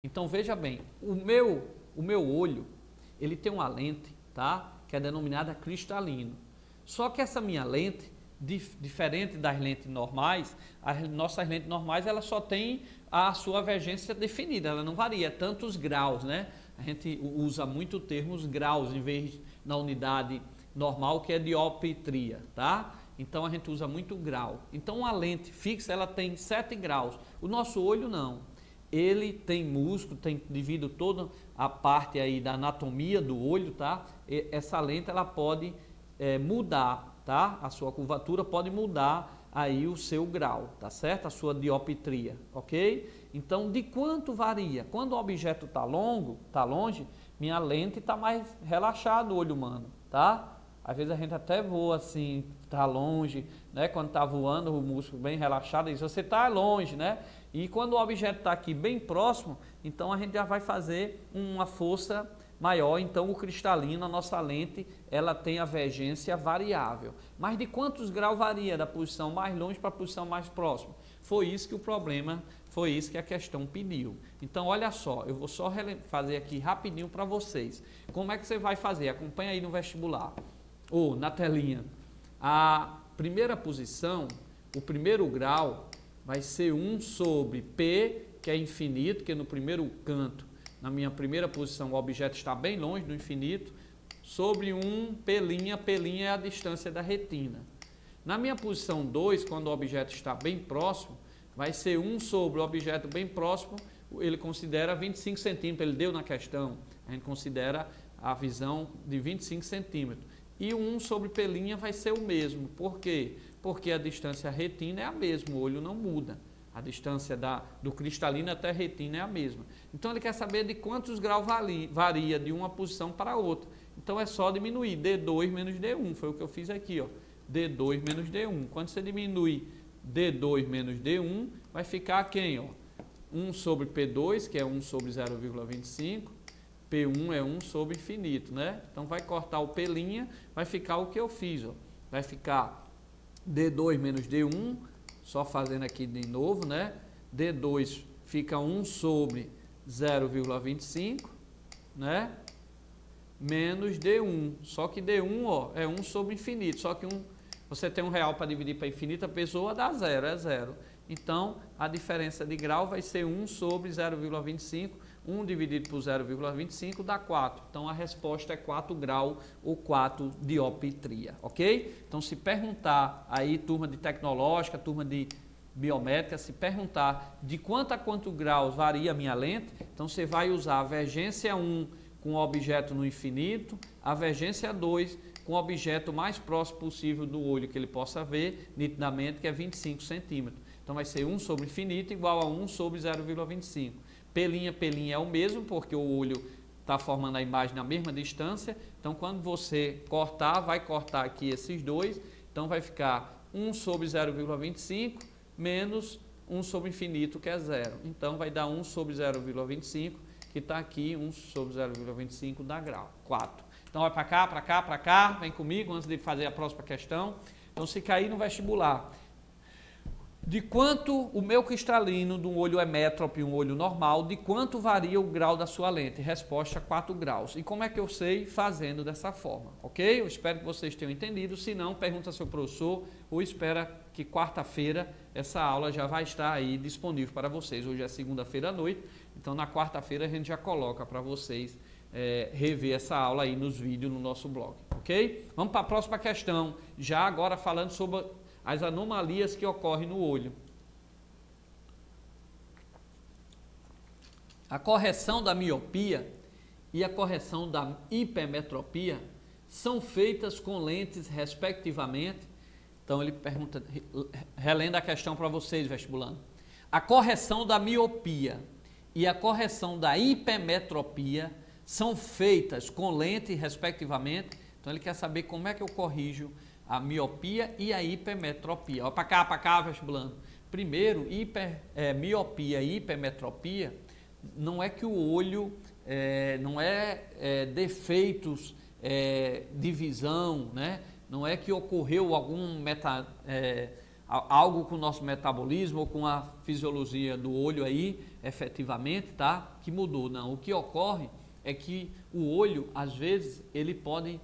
Então veja bem, o meu olho, ele tem uma lente, tá? Que é denominada cristalino. Só que essa minha lente, diferente das lentes normais, as nossas lentes normais, ela só tem a sua divergência definida, ela não varia, tantos graus, né? A gente usa muito termos graus em vez na unidade normal, que é dioptria, tá? Então a gente usa muito grau. Então a lente fixa, ela tem 7 graus. O nosso olho não. Ele tem músculo, tem devido toda a parte aí da anatomia do olho, tá? E essa lente ela pode mudar, tá? A sua curvatura pode mudar aí o seu grau, tá certo? A sua dioptria, ok? Então, de quanto varia? Quando o objeto está longe, minha lente está mais relaxada, o olho humano, tá? Às vezes a gente até voa assim, está longe, né? Quando está voando, o músculo bem relaxado, diz, você está longe, né? E quando o objeto está aqui bem próximo, então a gente já vai fazer uma força maior. Então o cristalino, a nossa lente, ela tem a divergência variável. Mas de quantos graus varia da posição mais longe para a posição mais próxima? Foi isso que o problema, foi isso que a questão pediu. Então olha só, eu vou só fazer aqui rapidinho para vocês. Como é que você vai fazer? Acompanha aí no vestibular. Ou na telinha. A primeira posição, o primeiro grau, vai ser 1 sobre P, que é infinito, que no primeiro canto, na minha primeira posição, o objeto está bem longe do infinito, sobre 1 P', P' é a distância da retina. Na minha posição 2, quando o objeto está bem próximo, vai ser 1 sobre o objeto bem próximo, ele considera 25 centímetros, ele deu na questão, a gente considera a visão de 25 centímetros. E o 1 sobre P' vai ser o mesmo. Por quê? Porque a distância retina é a mesma, o olho não muda. A distância do cristalino até a retina é a mesma. Então ele quer saber de quantos graus varia de uma posição para outra. Então é só diminuir D2 menos D1, foi o que eu fiz aqui, ó. D2 menos D1. Quando você diminui D2 menos D1, vai ficar quem? Ó? 1 sobre P2, que é 1 sobre 0,25. P1 é 1 sobre infinito, né? Então vai cortar o P', vai ficar o que eu fiz, ó. Vai ficar D2 menos D1, só fazendo aqui de novo, né? D2 fica 1 sobre 0,25, né? Menos D1, só que D1, ó, é 1 sobre infinito, só que você tem um real para dividir para infinito, a pessoa dá zero, é zero. Então, a diferença de grau vai ser 1 sobre 0,25, 1 dividido por 0,25 dá 4. Então, a resposta é 4 graus ou 4 dioptria, ok? Então, se perguntar aí, turma de tecnológica, turma de biométrica, se perguntar de quanto a quanto graus varia a minha lente, então você vai usar a vergência 1 com o objeto no infinito, a vergência 2 com o objeto mais próximo possível do olho que ele possa ver nitidamente, que é 25 centímetros. Então, vai ser 1 sobre infinito igual a 1 sobre 0,25. P' é o mesmo, porque o olho está formando a imagem na mesma distância. Então, quando você cortar, vai cortar aqui esses dois. Então, vai ficar 1 sobre 0,25 menos 1 sobre infinito, que é zero. Então, vai dar 1 sobre 0,25, que está aqui, 1 sobre 0,25 dá grau, 4. Então, vai para cá, para cá, para cá. Vem comigo antes de fazer a próxima questão. Então, se cair no vestibular, de quanto o meu cristalino de um olho emétrope, um olho normal, de quanto varia o grau da sua lente? Resposta 4 graus. E como é que eu sei? Fazendo dessa forma, ok? Eu espero que vocês tenham entendido. Se não, pergunta ao seu professor ou espera que quarta-feira essa aula já vai estar aí disponível para vocês. Hoje é segunda-feira à noite, então na quarta-feira a gente já coloca para vocês rever essa aula aí nos vídeos no nosso blog, ok? Vamos para a próxima questão, já agora falando sobre as anomalias que ocorrem no olho. A correção da miopia e a correção da hipermetropia são feitas com lentes respectivamente. Então ele pergunta, relendo a questão para vocês, vestibulando. A correção da miopia e a correção da hipermetropia são feitas com lente respectivamente. Então ele quer saber como é que eu corrijo a miopia e a hipermetropia. Olha para cá, vestibulando. Primeiro, miopia e hipermetropia não é que o olho não é defeitos de visão, né? Não é que ocorreu algo com o nosso metabolismo ou com a fisiologia do olho aí, efetivamente, tá? Que mudou, não. O que ocorre é que o olho, às vezes, ele pode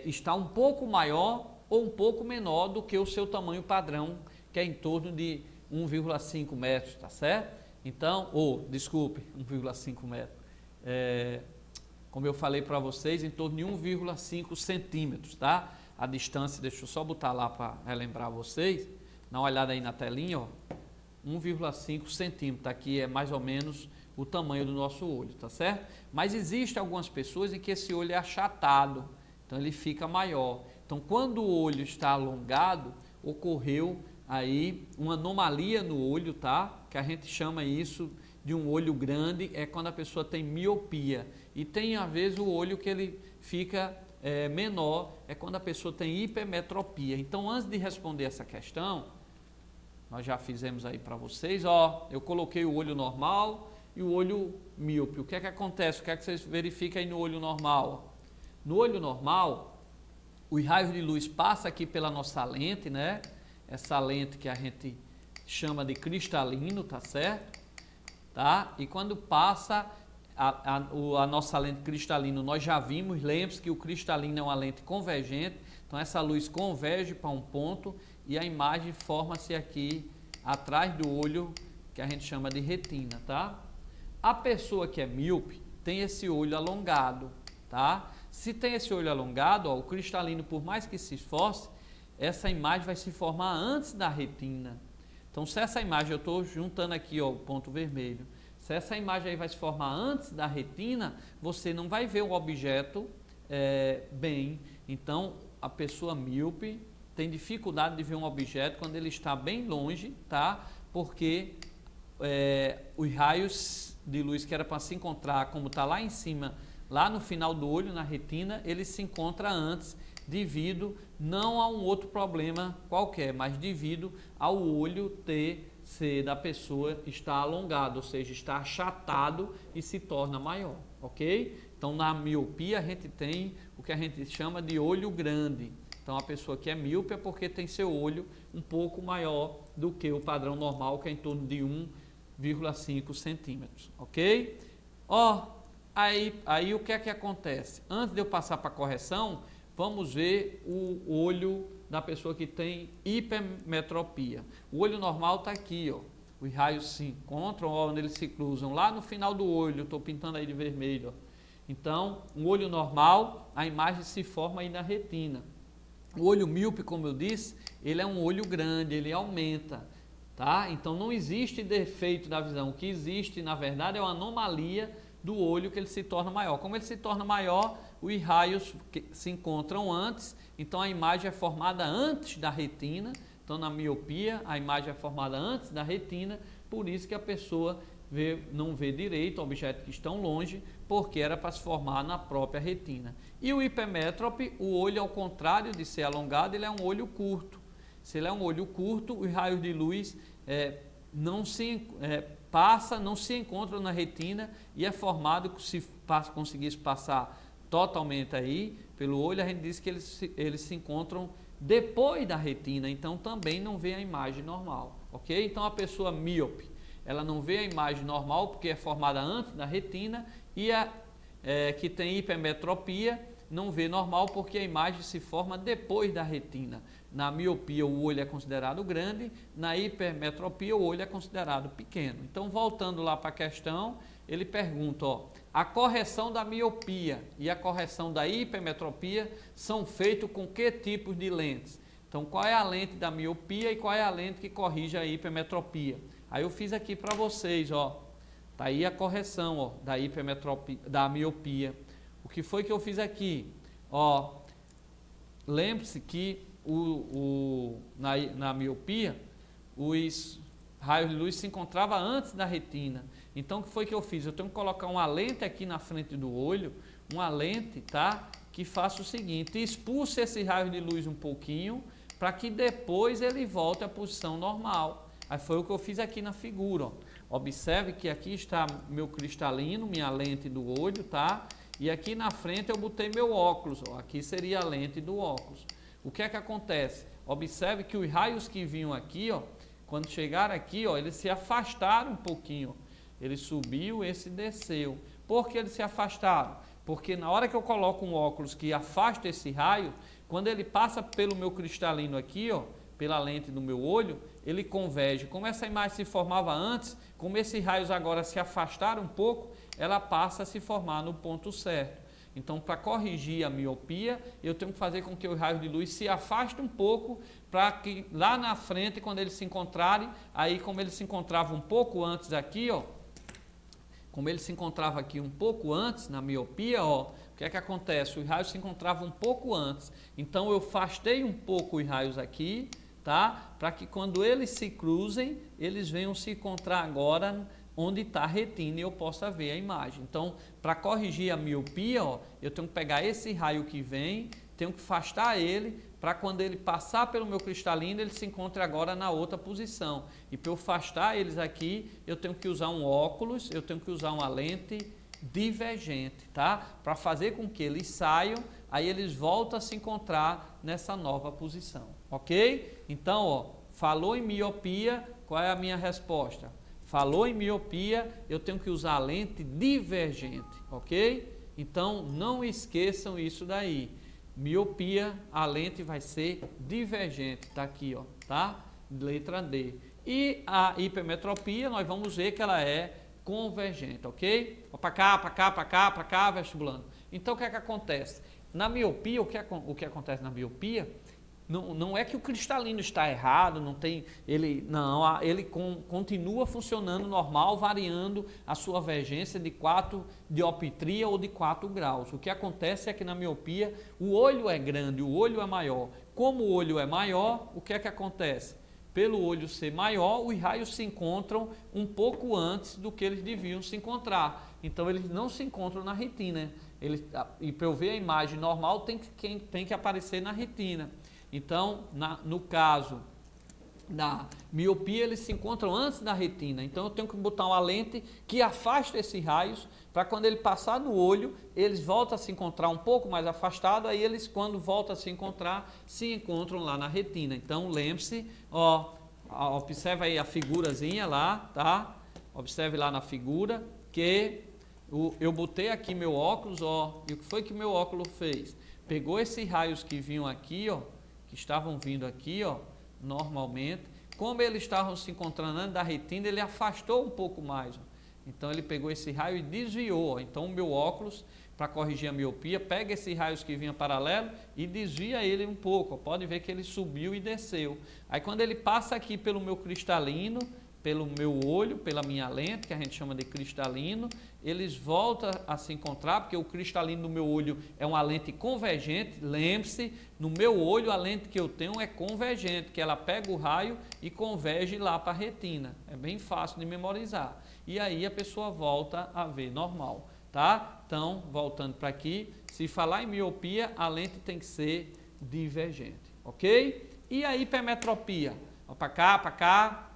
estar um pouco maior ou um pouco menor do que o seu tamanho padrão, que é em torno de 1,5 metros, tá certo? Então, desculpe, 1,5 metros. Como eu falei para vocês, em torno de 1,5 centímetros, tá? A distância, deixa eu só botar lá para relembrar vocês, dá uma olhada aí na telinha, ó, 1,5 centímetros, aqui é mais ou menos o tamanho do nosso olho, tá certo? Mas existem algumas pessoas em que esse olho é achatado, então ele fica maior. Então, quando o olho está alongado, ocorreu aí uma anomalia no olho, tá? Que a gente chama isso de um olho grande, é quando a pessoa tem miopia. E tem, às vezes, o olho que ele fica menor, é quando a pessoa tem hipermetropia. Então, antes de responder essa questão, nós já fizemos aí para vocês, ó, eu coloquei o olho normal e o olho míope. O que é que acontece? O que é que vocês verificam aí no olho normal? No olho normal, os raios de luz passam aqui pela nossa lente, né? Essa lente que a gente chama de cristalino, tá certo? Tá? E quando passa a nossa lente cristalino, nós já vimos, lembre-se que o cristalino é uma lente convergente, então essa luz converge para um ponto e a imagem forma-se aqui atrás do olho, que a gente chama de retina, tá? A pessoa que é míope tem esse olho alongado, tá? Se tem esse olho alongado, ó, o cristalino, por mais que se esforce, essa imagem vai se formar antes da retina. Então, se essa imagem, eu estou juntando aqui, ó, o ponto vermelho, se essa imagem aí vai se formar antes da retina, você não vai ver o objeto bem. Então, a pessoa míope tem dificuldade de ver um objeto quando ele está bem longe, tá? Porque os raios de luz que era para se encontrar, como está lá em cima, lá no final do olho, na retina, ele se encontra antes, devido não a um outro problema qualquer, mas devido ao olho da pessoa estar alongado, ou seja, está achatado e se torna maior, ok? Então, na miopia, a gente tem o que a gente chama de olho grande. Então, a pessoa que é míope é porque tem seu olho um pouco maior do que o padrão normal, que é em torno de 1,5 centímetros, ok? Ó, aí o que é que acontece? Antes de eu passar para a correção, vamos ver o olho da pessoa que tem hipermetropia. O olho normal está aqui, ó. Os raios se encontram, ó, onde eles se cruzam, lá no final do olho, estou pintando aí de vermelho, ó. Então, um olho normal, a imagem se forma aí na retina. O olho míope, como eu disse, ele é um olho grande, ele aumenta, tá? Então, não existe defeito da visão. O que existe, na verdade, é uma anomalia do olho, que ele se torna maior. Como ele se torna maior, os raios se encontram antes, então a imagem é formada antes da retina. Então, na miopia, a imagem é formada antes da retina, por isso que a pessoa não vê direito objetos que estão longe, porque era para se formar na própria retina. E o hipermétrope, o olho, ao contrário de ser alongado, ele é um olho curto. Se ele é um olho curto, os raios de luz não se encontram na retina e é formado, se conseguisse passar totalmente aí pelo olho, a gente diz que eles se encontram depois da retina, então também não vê a imagem normal, ok? Então a pessoa míope, ela não vê a imagem normal porque é formada antes da retina, e que tem hipermetropia não vê normal porque a imagem se forma depois da retina. Na miopia o olho é considerado grande, na hipermetropia o olho é considerado pequeno. Então, voltando lá para a questão, ele pergunta, ó, a correção da miopia e a correção da hipermetropia são feitos com que tipos de lentes? Então, qual é a lente da miopia e qual é a lente que corrige a hipermetropia? Aí eu fiz aqui para vocês, ó, tá aí a correção, ó, da hipermetropia, da miopia. O que foi que eu fiz aqui? Ó, lembre-se que na miopia, os raios de luz se encontravam antes da retina. Então, o que foi que eu fiz? Eu tenho que colocar uma lente aqui na frente do olho, uma lente, tá? Que faça o seguinte, expulse esse raio de luz um pouquinho, para que depois ele volte à posição normal. Aí foi o que eu fiz aqui na figura, ó. Observe que aqui está meu cristalino, minha lente do olho, tá? E aqui na frente eu botei meu óculos, ó. Aqui seria a lente do óculos. O que é que acontece? Observe que os raios que vinham aqui, ó, quando chegaram aqui, ó, eles se afastaram um pouquinho. ele subiu, esse desceu. Por que eles se afastaram? Porque na hora que eu coloco um óculos que afasta esse raio, quando ele passa pelo meu cristalino aqui, ó, pela lente do meu olho, ele converge. Como essa imagem se formava antes, como esses raios agora se afastaram um pouco, ela passa a se formar no ponto certo. Então, para corrigir a miopia, eu tenho que fazer com que os raios de luz se afastem um pouco, para que lá na frente, quando eles se encontrarem, aí como eles se encontravam um pouco antes aqui, ó, como ele se encontrava aqui um pouco antes, na miopia, ó, o que é que acontece? Os raios se encontravam um pouco antes. Então, eu afastei um pouco os raios aqui, tá? Para que quando eles se cruzem, eles venham se encontrar agora onde está a retina e eu possa ver a imagem. Então, para corrigir a miopia, ó, eu tenho que pegar esse raio que vem, tenho que afastar ele, para quando ele passar pelo meu cristalino, ele se encontre agora na outra posição. E para eu afastar eles aqui, eu tenho que usar um óculos, eu tenho que usar uma lente divergente, tá? Para fazer com que eles saiam, aí eles voltam a se encontrar nessa nova posição, ok? Então, ó, falou em miopia, qual é a minha resposta? Falou em miopia, eu tenho que usar a lente divergente, ok? Então, não esqueçam isso daí. Miopia, a lente vai ser divergente, tá aqui, ó, tá? Letra D. E a hipermetropia, nós vamos ver que ela é convergente, ok? Para cá, para cá, para cá, para cá, vestibulando. Então, o que é que acontece? Na miopia, o que acontece na miopia? Não é que o cristalino está errado, ele continua funcionando normal, variando a sua divergência de 4 dioptria ou de 4 graus. O que acontece é que na miopia o olho é grande, o olho é maior. Como o olho é maior, o que é que acontece? Pelo olho ser maior, os raios se encontram um pouco antes do que eles deviam se encontrar. Então, eles não se encontram na retina. E para eu ver a imagem normal, tem que aparecer na retina. Então, no caso da miopia, eles se encontram antes da retina. Então, eu tenho que botar uma lente que afasta esses raios, para quando ele passar no olho, eles voltam a se encontrar um pouco mais afastado, aí eles, quando voltam a se encontram lá na retina. Então, lembre-se, ó, observe aí a figurazinha lá, tá? Observe lá na figura, que eu botei aqui meu óculos, ó, e o que foi que meu óculos fez? Pegou esses raios que vinham aqui, ó, que estavam vindo aqui, ó, normalmente, como eles estavam se encontrando antes da retina, ele afastou um pouco mais, ó. Então ele pegou esse raio e desviou, ó. Então o meu óculos, para corrigir a miopia, pega esses raios que vinham paralelo e desvia ele um pouco, ó. Pode ver que ele subiu e desceu. Aí quando ele passa aqui pelo meu cristalino, pelo meu olho, pela minha lente, que a gente chama de cristalino, eles voltam a se encontrar, porque o cristalino do meu olho é uma lente convergente. Lembre-se, no meu olho a lente que eu tenho é convergente, que ela pega o raio e converge lá para a retina. É bem fácil de memorizar. E aí a pessoa volta a ver normal, tá? Então, voltando para aqui, se falar em miopia, a lente tem que ser divergente, ok? E a hipermetropia? Para cá,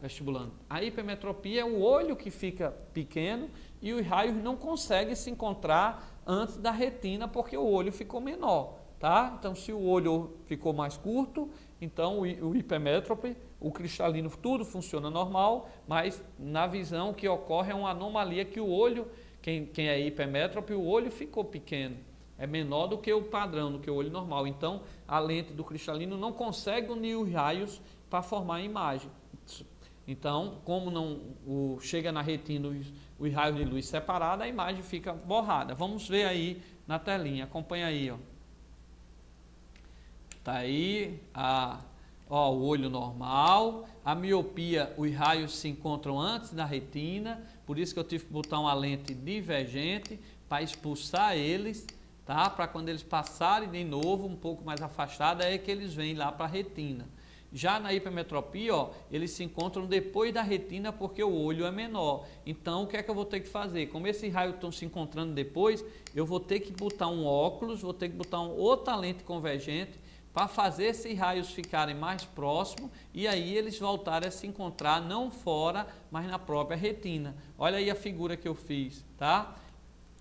vestibulando. A hipermetropia é o olho que fica pequeno e os raios não conseguem se encontrar antes da retina porque o olho ficou menor, tá? Então, se o olho ficou mais curto, então o hipermétrope, o cristalino, tudo funciona normal, mas na visão o que ocorre é uma anomalia que o olho, quem é hipermétrope, o olho ficou pequeno. É menor do que o padrão, do que o olho normal. Então, a lente do cristalino não consegue unir os raios para formar a imagem. Então, como não chega na retina os raios de luz separados, a imagem fica borrada. Vamos ver aí na telinha, acompanha aí, ó. Tá aí o olho normal, a miopia, os raios se encontram antes da retina, por isso que eu tive que botar uma lente divergente para expulsar eles, tá? Para quando eles passarem de novo, um pouco mais afastada, é que eles vêm lá para a retina. Já na hipermetropia, ó, eles se encontram depois da retina porque o olho é menor. Então, o que é que eu vou ter que fazer? Como esses raios estão se encontrando depois, eu vou ter que botar um óculos, vou ter que botar outra lente convergente para fazer esses raios ficarem mais próximos e aí eles voltarem a se encontrar não fora, mas na própria retina. Olha aí a figura que eu fiz, tá?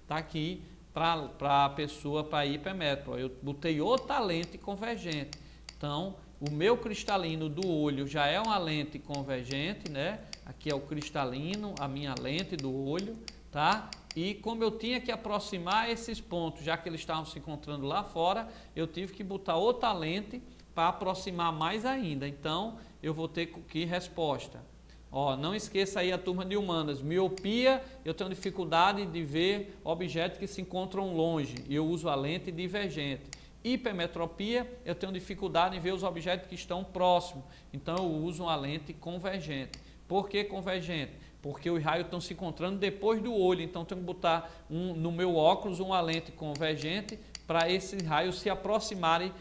Tá aqui para a pessoa, para hipermétrope. Eu botei outra lente convergente. Então, o meu cristalino do olho já é uma lente convergente, né? aqui é o cristalino, a minha lente do olho, tá? E como eu tinha que aproximar esses pontos, já que eles estavam se encontrando lá fora, eu tive que botar outra lente para aproximar mais ainda. Então, eu vou ter que resposta. Ó, não esqueça aí a turma de humanas. Miopia, eu tenho dificuldade de ver objetos que se encontram longe. E eu uso a lente divergente. Hipermetropia, eu tenho dificuldade em ver os objetos que estão próximos. Então, eu uso uma lente convergente. Por que convergente? Porque os raios estão se encontrando depois do olho. Então, tenho que botar no meu óculos uma lente convergente para esses raios se aproximarem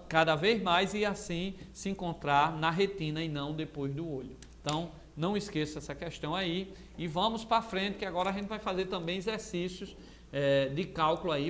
cada vez mais e assim se encontrar na retina e não depois do olho. Então, não esqueça essa questão aí e vamos para frente, que agora a gente vai fazer também exercícios de cálculo aí